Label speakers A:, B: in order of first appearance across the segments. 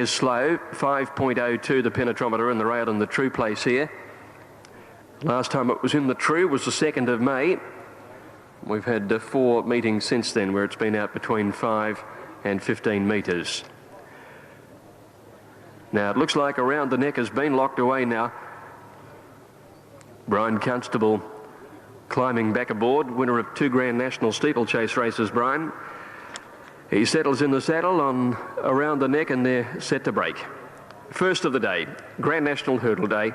A: is slow, 5.02 the penetrometer, and they're out in the true place here. Last time it was in the true was the 2nd of May. We've had 4 meetings since then where it's been out between 5 and 15 metres. Now it looks like Around the Neck has been locked away now. Brian Constable climbing back aboard, winner of 2 Grand National steeplechase races, Brian. He settles in the saddle on Around the Neck and they're set to break. First of the day, Grand National Hurdle Day.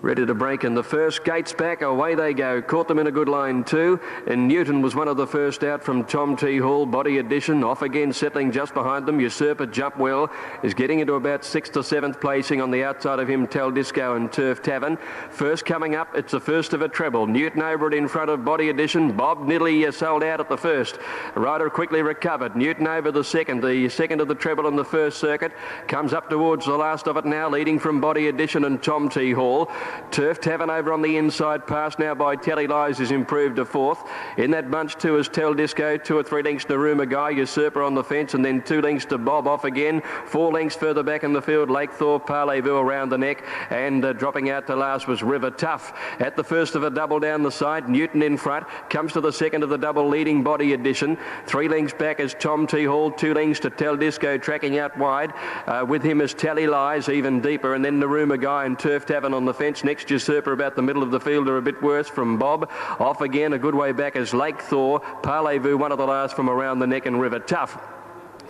A: Ready to break in the first. Gates back, away they go. Caught them in a good line too. And Newton was one of the first out from Tom T. Hall. Body Edition off again, settling just behind them. Usurper Jump Well is getting into about 6th or 7th placing. On the outside of him, Tel Disco and Turf Tavern. First coming up, it's the first of a treble. Newton over it in front of Body Edition. Bob nearly sold out at the first. Rider quickly recovered. Newton over the second of the treble in the first circuit. Comes up towards the last of it now, leading from Body Edition and Tom T. Hall. Turf Tavern over on the inside, passed now by Telly Lies, is improved to 4th. In that bunch too is Tel Disco, 2 or 3 lengths to Naruma Guy, Usurper on the fence, and then 2 lengths to Bob off again. 4 lengths further back in the field, Lake Thor, Parlez-Vous Around the Neck, and dropping out to last was River Tough. At the first of a double down the side, Newton in front, comes to the second of the double, leading Body Edition. 3 lengths back is Tom T. Hall, 2 lengths to Tel Disco, tracking out wide. With him is Telly Lies, even deeper, and then Naruma Guy and Turf Tavern on the fence. Next Usurper about the middle of the field are a bit worse from Bob. Off again, a good way back is Lake Thor. Parlez-Vous, one of the last from Around the Neck, and River Tough.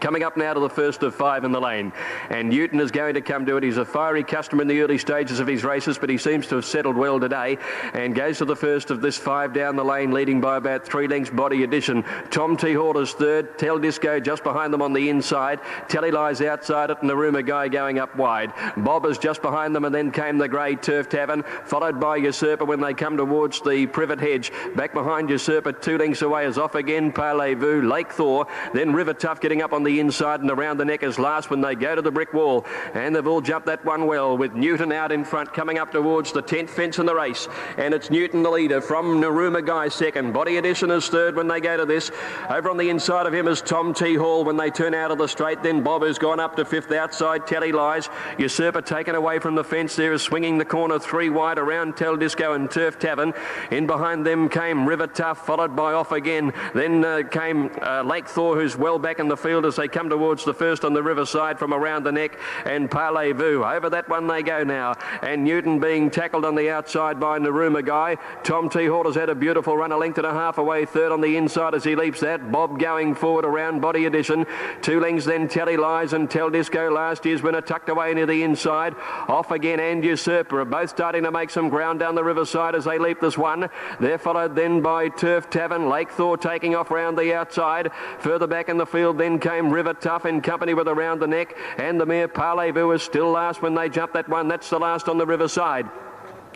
A: Coming up now to the first of 5 in the lane. And Newton is going to come to it. He's a fiery customer in the early stages of his races, but he seems to have settled well today and goes to the first of this 5 down the lane, leading by about 3 lengths Body Edition. Tom T. Hall is third. Tel Disco just behind them on the inside. Telly Lies outside it, and Naruma Guy going up wide. Bob is just behind them, and then came the grey Turf Tavern, followed by Usurper when they come towards the Privet Hedge. Back behind Usurper, 2 lengths away is off again Parlez-Vous, Lake Thor, then River Tough getting up on the inside, and Around the Neck is last when they go to the brick wall, and they've all jumped that one well, with Newton out in front coming up towards the 10th fence in the race. And it's Newton the leader, from Naruma Guy second. Body Edition is third when they go to this. Over on the inside of him is Tom T. Hall when they turn out of the straight. Then Bob has gone up to 5th outside. Telly Lies. Usurper taken away from the fence there, is swinging the corner 3 wide around Tel Disco and Turf Tavern. In behind them came River Tough, followed by Off Again. Then came Lake Thor, who's well back in the field as they come towards the first on the riverside from Around the Neck, and Parlez-Vous. Over that one they go now, and Newton being tackled on the outside by Naruma Guy. Tom T. Hall has had a beautiful run, a length and a half away third on the inside as he leaps that. Bob going forward around Body Edition. 2 lengths then Telly Lies and Tel Disco, last year's winner, tucked away near the inside. Off Again and Usurper are both starting to make some ground down the riverside as they leap this one. They're followed then by Turf Tavern. Lake Thor taking off round the outside. Further back in the field then came River Tough in company with Around the Neck, and the mare Parlez-Vous is still last when they jump that one. That's the last on the riverside.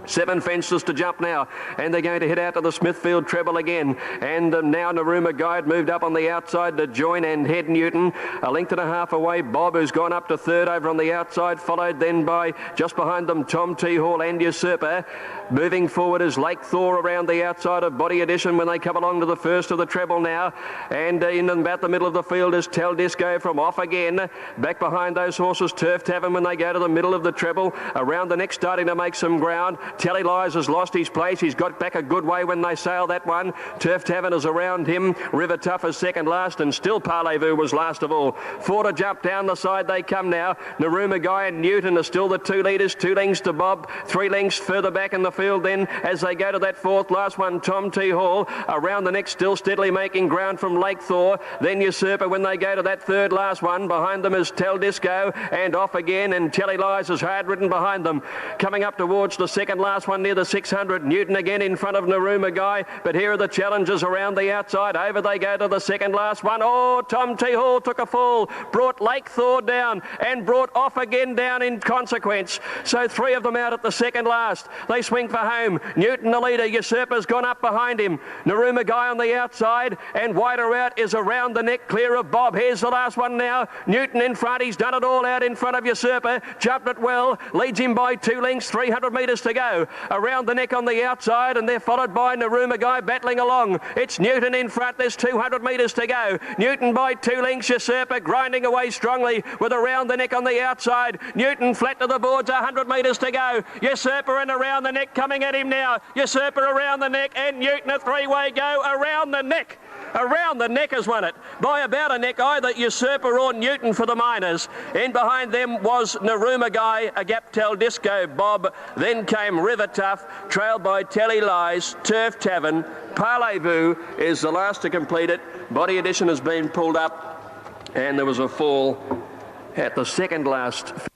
A: 7 fences to jump now, and they're going to head out to the Smithfield treble again. And now Naruma Guide moved up on the outside to join and head Newton. A length and a half away, Bob, who's gone up to third over on the outside, followed then by, just behind them, Tom T. Hall and Usurper. Moving forward is Lake Thor around the outside of Body Edition when they come along to the first of the treble now. And in about the middle of the field is Tel Disco from Off Again. Back behind those horses, Turf Tavern when they go to the middle of the treble. Around the Neck starting to make some ground. Telly Lies has lost his place. He's got back a good way when they sail that one. Turf Tavern is around him. River Tough is second last, and still Parlez-Vous was last of all. 4 to jump down the side they come now. Naruma Guy and Newton are still the 2 leaders. 2 lengths to Bob. 3 lengths further back in the field then as they go to that 4th last one, Tom T. Hall. Around the Neck still steadily making ground from Lake Thor. Then Usurper when they go to that 3rd last one. Behind them is Tel Disco and Off Again, and Telly Lies is hard ridden behind them. Coming up towards the 2nd last one near the 600. Newton again in front of Naruma Guy, but here are the challengers around the outside. Over they go to the 2nd last one. Oh, Tom T. Hall took a fall, brought Lake Thor down and brought Off Again down in consequence. So 3 of them out at the 2nd last. They swing for home. Newton the leader. Usurper's gone up behind him. Naruma Guy on the outside, and wider out is Around the Neck, clear of Bob. Here's the last one now. Newton in front. He's done it all out in front of Usurper. Jumped it well. Leads him by 2 lengths. 300 metres to go. go. Around the neck on the outside, and they're followed by Naruma Guy battling along. It's Newton in front. There's 200 metres to go. Newton by 2 lengths. Usurper grinding away strongly with Around the Neck on the outside. Newton flat to the boards. 100 metres to go. Usurper and Around the Neck coming at him now. Usurper Around the Neck and Newton a three-way go. Around the Neck. Around the Neck has won it by about a neck, either Usurper or Newton for the minors. In behind them was Naruma Guy, a Gaptel Disco Bob. Then came River Tough, trailed by Telly Lies, Turf Tavern. Parlez-vous is the last to complete it. Body Edition has been pulled up, and there was a fall at the second last